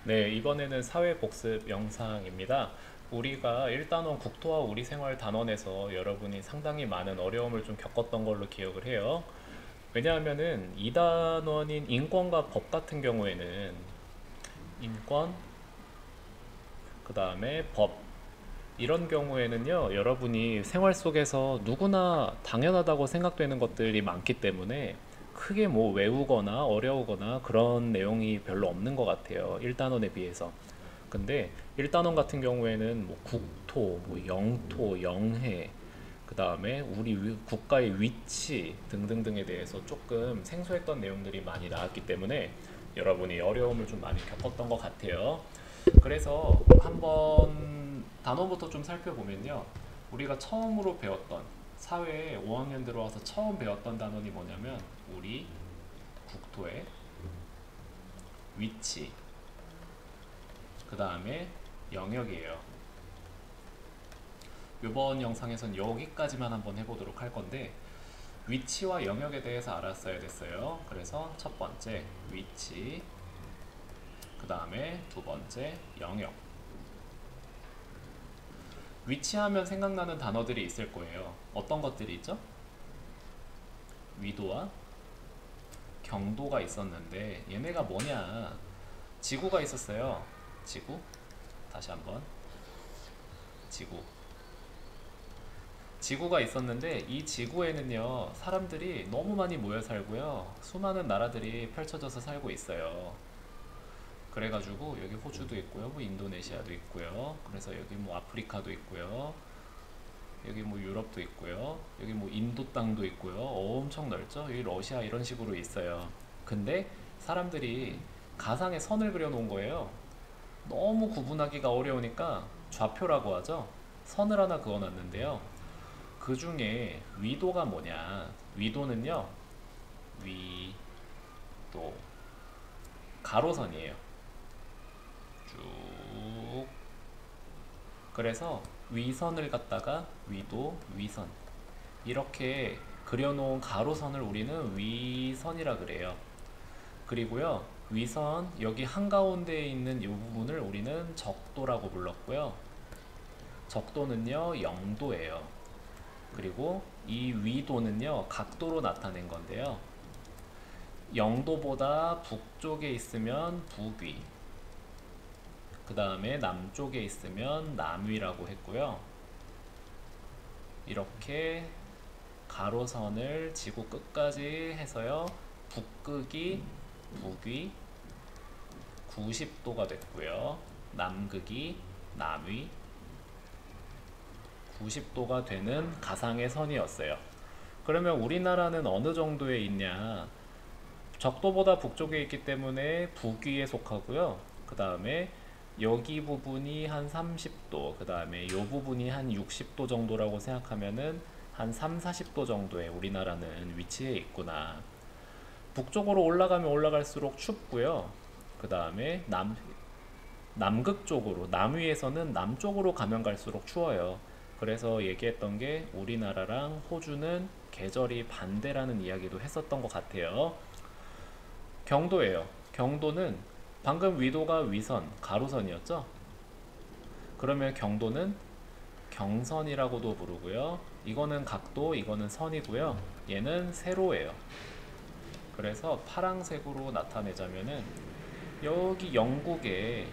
네, 이번에는 사회복습 영상입니다. 우리가 1단원 국토와 우리생활 단원에서 여러분이 상당히 많은 어려움을 좀 겪었던 걸로 기억을 해요. 왜냐하면은 2단원인 인권과 법 같은 경우에는 인권, 그 다음에 법, 이런 경우에는요, 여러분이 생활 속에서 누구나 당연하다고 생각되는 것들이 많기 때문에 크게 뭐 외우거나 어려우거나 그런 내용이 별로 없는 것 같아요. 1단원에 비해서. 근데 1단원 같은 경우에는 뭐 국토, 뭐 영토, 영해, 그 다음에 우리 국가의 위치 등등등에 대해서 조금 생소했던 내용들이 많이 나왔기 때문에 여러분이 어려움을 좀 많이 겪었던 것 같아요. 그래서 한번 단원부터 좀 살펴보면요. 우리가 처음으로 배웠던 사회에 5학년 들어와서 처음 배웠던 단원이 뭐냐면 우리 국토의 위치, 그 다음에 영역이에요. 이번 영상에선 여기까지만 한번 해보도록 할 건데 위치와 영역에 대해서 알았어야 됐어요. 그래서 첫 번째 위치, 그 다음에 두 번째 영역. 위치하면 생각나는 단어들이 있을 거예요. 어떤 것들이 있죠? 위도와 경도가 있었는데 얘네가 뭐냐? 지구가 있었어요. 지구. 다시 한번. 지구. 지구가 있었는데 이 지구에는요, 사람들이 너무 많이 모여 살고요. 수많은 나라들이 펼쳐져서 살고 있어요. 그래가지고 여기 호주도 있고요, 뭐 인도네시아도 있고요. 그래서 여기 뭐 아프리카도 있고요. 여기 뭐 유럽도 있고요. 여기 뭐 인도 땅도 있고요. 엄청 넓죠? 여기 러시아 이런 식으로 있어요. 근데 사람들이 가상의 선을 그려놓은 거예요. 너무 구분하기가 어려우니까 좌표라고 하죠. 선을 하나 그어놨는데요. 그 중에 위도가 뭐냐? 위도는요, 위도 가로선이에요. 쭉. 그래서 위선을 갖다가 위도, 위선 이렇게 그려놓은 가로선을 우리는 위선이라 그래요. 그리고요, 위선 여기 한가운데에 있는 이 부분을 우리는 적도라고 불렀고요. 적도는요 0도예요. 그리고 이 위도는요 각도로 나타낸 건데요. 0도보다 북쪽에 있으면 북위, 그 다음에 남쪽에 있으면 남위라고 했고요. 이렇게 가로선을 지구 끝까지 해서요. 북극이 북위 90도가 됐고요. 남극이 남위 90도가 되는 가상의 선이었어요. 그러면 우리나라는 어느 정도에 있냐? 적도보다 북쪽에 있기 때문에 북위에 속하고요. 그 다음에 여기 부분이 한 30도, 그 다음에 이 부분이 한 60도 정도라고 생각하면은 한 3, 40도 정도에 우리나라는 위치해 있구나. 북쪽으로 올라가면 올라갈수록 춥고요. 그 다음에 남극 쪽으로, 남위에서는 남쪽으로 가면 갈수록 추워요. 그래서 얘기했던 게 우리나라랑 호주는 계절이 반대라는 이야기도 했었던 것 같아요. 경도예요. 경도는 방금 위도가 위선, 가로선이었죠? 그러면 경도는 경선이라고도 부르고요. 이거는 각도, 이거는 선이고요. 얘는 세로예요. 그래서 파랑색으로 나타내자면은 여기 영국에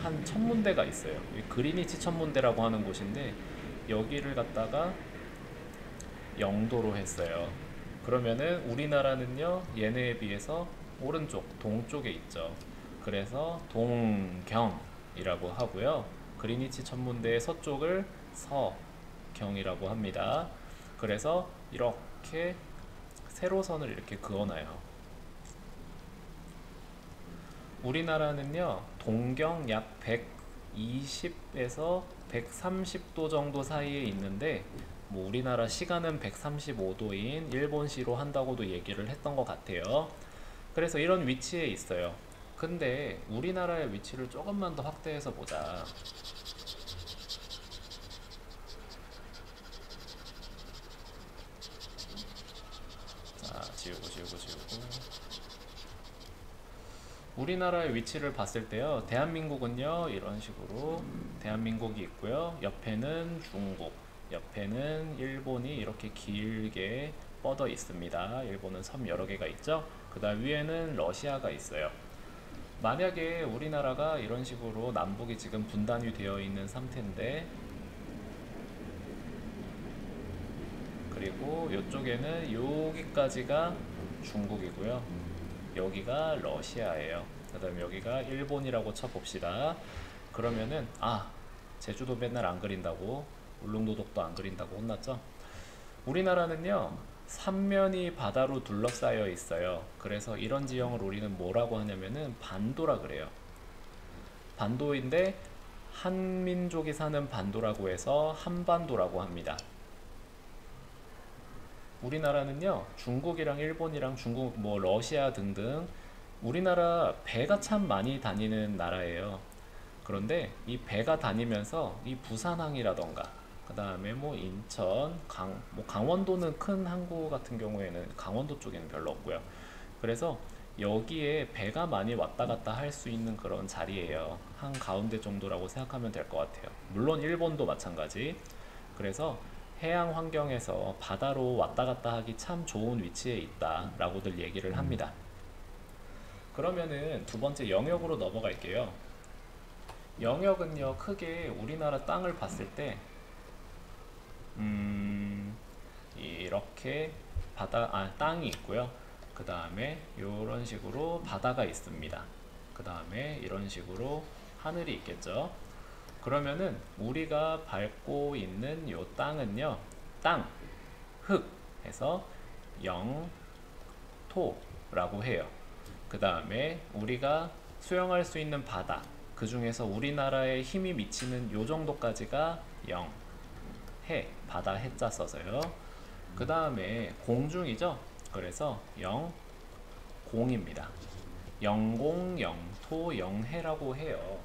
한 천문대가 있어요. 그리니치 천문대라고 하는 곳인데 여기를 갖다가 영도로 했어요. 그러면은 우리나라는요 얘네에 비해서 오른쪽 동쪽에 있죠. 그래서 동경이라고 하고요. 그리니치 천문대의 서쪽을 서경이라고 합니다. 그래서 이렇게 세로선을 이렇게 그어놔요. 우리나라는요 동경 약 120에서 130도 정도 사이에 있는데 뭐 우리나라 시간은 135도인 일본시로 한다고도 얘기를 했던 것 같아요. 그래서 이런 위치에 있어요. 근데 우리나라의 위치를 조금만 더 확대해서 보자. 자, 지우고. 우리나라의 위치를 봤을 때요, 대한민국은요 이런 식으로 대한민국이 있고요, 옆에는 중국, 옆에는 일본이 이렇게 길게 뻗어 있습니다. 일본은 섬 여러 개가 있죠. 그 다음 위에는 러시아가 있어요. 만약에 우리나라가 이런 식으로 남북이 지금 분단이 되어 있는 상태인데, 그리고 이쪽에는 여기까지가 중국이고요, 여기가 러시아예요. 그 다음에 여기가 일본이라고 쳐봅시다. 그러면은 제주도 맨날 안 그린다고, 울릉도독도 안 그린다고 혼났죠. 우리나라는요 삼면이 바다로 둘러싸여 있어요. 그래서 이런 지형을 우리는 뭐라고 하냐면은 반도라 그래요. 반도인데 한민족이 사는 반도라고 해서 한반도라고 합니다. 우리나라는요 중국이랑 일본이랑 중국 뭐 러시아 등등 우리나라 배가 참 많이 다니는 나라예요. 그런데 이 배가 다니면서 이 부산항이라던가 그 다음에 뭐 인천, 뭐 강원도는 큰 항구 같은 경우에는 강원도 쪽에는 별로 없고요. 그래서 여기에 배가 많이 왔다 갔다 할 수 있는 그런 자리예요. 한 가운데 정도라고 생각하면 될 것 같아요. 물론 일본도 마찬가지. 그래서 해양 환경에서 바다로 왔다 갔다 하기 참 좋은 위치에 있다라고들 얘기를 합니다. 그러면은 두 번째 영역으로 넘어갈게요. 영역은요 크게 우리나라 땅을 봤을 때 이렇게 땅이 있고요. 그 다음에 이런 식으로 바다가 있습니다. 그 다음에 이런 식으로 하늘이 있겠죠. 그러면은 우리가 밟고 있는 요 땅은요, 땅, 흙 해서 영토라고 해요. 그 다음에 우리가 수영할 수 있는 바다, 그 중에서 우리나라에 힘이 미치는 요 정도까지가 영, 해, 바다 해자 써서요. 그 다음에 공중이죠. 그래서 영, 공입니다. 영공, 영토, 영해라고 해요.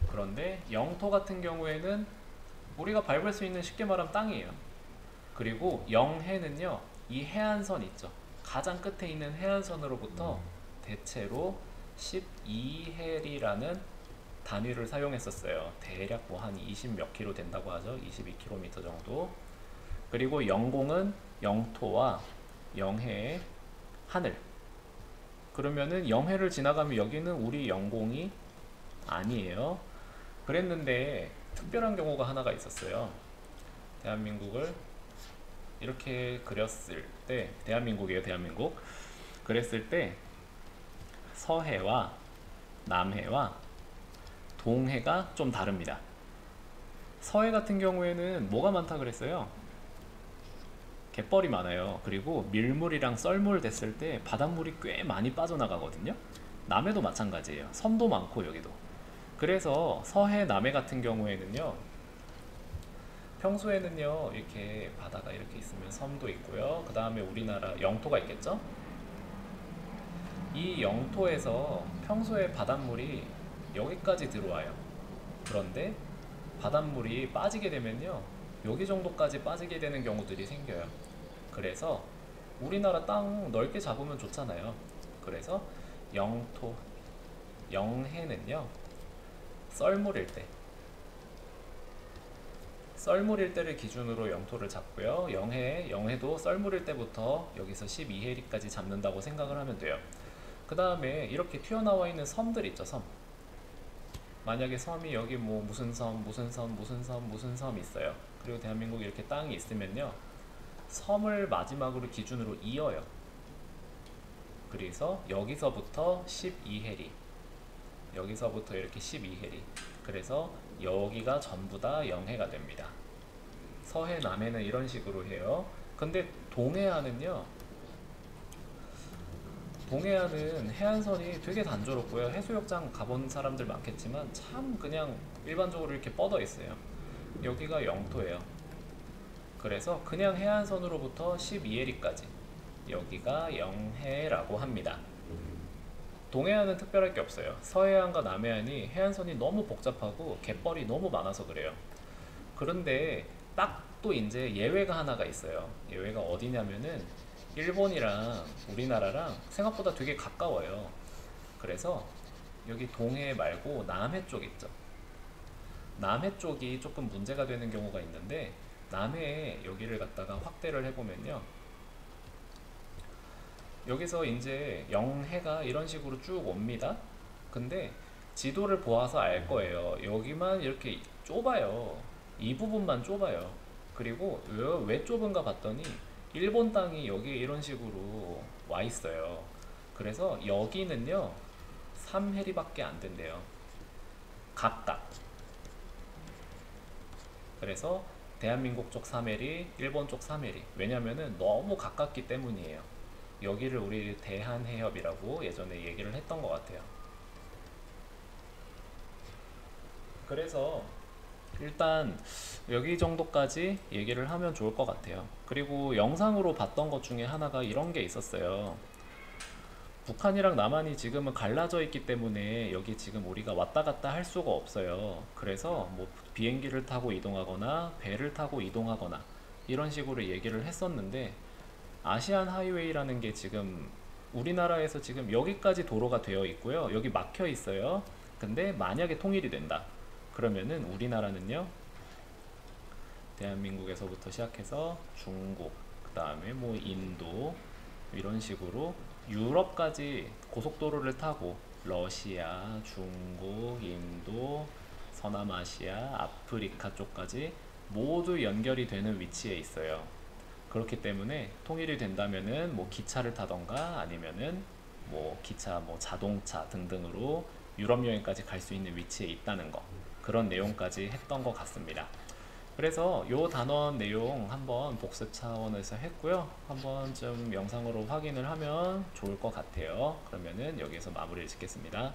그런데 영토 같은 경우에는 우리가 밟을 수 있는, 쉽게 말하면 땅이에요. 그리고 영해는요, 이 해안선 있죠. 가장 끝에 있는 해안선으로부터 대체로 12헬이라는 단위를 사용했었어요. 대략 뭐 한 20 몇 킬로 된다고 하죠. 22km 정도. 그리고 영공은 영토와 영해의 하늘. 그러면은 영해를 지나가면 여기는 우리 영공이 아니에요. 그랬는데 특별한 경우가 하나가 있었어요. 대한민국을 이렇게 그렸을 때, 대한민국이에요, 대한민국. 그랬을 때 서해와 남해와 동해가 좀 다릅니다. 서해 같은 경우에는 뭐가 많다 그랬어요? 갯벌이 많아요. 그리고 밀물이랑 썰물 됐을 때 바닷물이 꽤 많이 빠져나가거든요. 남해도 마찬가지예요. 섬도 많고 여기도. 그래서 서해, 남해 같은 경우에는요, 평소에는요 이렇게 바다가 이렇게 있으면 섬도 있고요, 그 다음에 우리나라 영토가 있겠죠. 이 영토에서 평소에 바닷물이 여기까지 들어와요. 그런데 바닷물이 빠지게 되면요, 여기 정도까지 빠지게 되는 경우들이 생겨요. 그래서 우리나라 땅 넓게 잡으면 좋잖아요. 그래서 영토, 영해는요 썰물일 때를 기준으로 영토를 잡고요, 영해도 썰물일 때부터 여기서 12해리까지 잡는다고 생각을 하면 돼요. 그 다음에 이렇게 튀어나와 있는 섬들 있죠. 섬. 만약에 섬이 여기 뭐 무슨 섬, 무슨 섬, 무슨 섬, 무슨 섬 있어요. 그리고 대한민국 이렇게 땅이 있으면요, 섬을 마지막으로 기준으로 이어요. 그래서 여기서부터 12해리, 여기서부터 이렇게 12해리. 그래서 여기가 전부 다 영해가 됩니다. 서해, 남해는 이런 식으로 해요. 근데 동해안은요, 동해안은 해안선이 되게 단조롭고요. 해수욕장 가본 사람들 많겠지만 참 그냥 일반적으로 이렇게 뻗어 있어요. 여기가 영토예요. 그래서 그냥 해안선으로부터 12해리까지 여기가 영해라고 합니다. 동해안은 특별할 게 없어요. 서해안과 남해안이 해안선이 너무 복잡하고 갯벌이 너무 많아서 그래요. 그런데 딱 또 이제 예외가 하나가 있어요. 예외가 어디냐면은 일본이랑 우리나라랑 생각보다 되게 가까워요. 그래서 여기 동해 말고 남해 쪽 있죠. 남해 쪽이 조금 문제가 되는 경우가 있는데, 남해 여기를 갖다가 확대를 해보면요, 여기서 이제 영해가 이런 식으로 쭉 옵니다. 근데 지도를 보아서 알 거예요. 여기만 이렇게 좁아요. 이 부분만 좁아요. 그리고 왜 좁은가 봤더니 일본 땅이 여기에 이런 식으로 와 있어요. 그래서 여기는요 3해리밖에 안 된대요. 각각. 그래서 대한민국 쪽 3해리, 일본 쪽 3해리. 왜냐면은 너무 가깝기 때문이에요. 여기를 우리 대한해협이라고 예전에 얘기를 했던 것 같아요. 그래서 일단 여기 정도까지 얘기를 하면 좋을 것 같아요. 그리고 영상으로 봤던 것 중에 하나가 이런 게 있었어요. 북한이랑 남한이 지금은 갈라져 있기 때문에 여기 지금 우리가 왔다 갔다 할 수가 없어요. 그래서 뭐 비행기를 타고 이동하거나 배를 타고 이동하거나 이런 식으로 얘기를 했었는데, 아시안 하이웨이라는 게 지금 우리나라에서 지금 여기까지 도로가 되어 있고요. 여기 막혀 있어요. 근데 만약에 통일이 된다. 그러면은 우리나라는요, 대한민국에서부터 시작해서 중국, 그 다음에 뭐 인도, 이런 식으로 유럽까지 고속도로를 타고 러시아, 중국, 인도, 서남아시아, 아프리카 쪽까지 모두 연결이 되는 위치에 있어요. 그렇기 때문에 통일이 된다면은 뭐 기차를 타던가 아니면은 뭐 기차, 뭐 자동차 등등으로 유럽 여행까지 갈 수 있는 위치에 있다는 거, 그런 내용까지 했던 것 같습니다. 그래서 요 단원 내용 한번 복습 차원에서 했고요. 한번 좀 영상으로 확인을 하면 좋을 것 같아요. 그러면은 여기서 마무리를 짓겠습니다.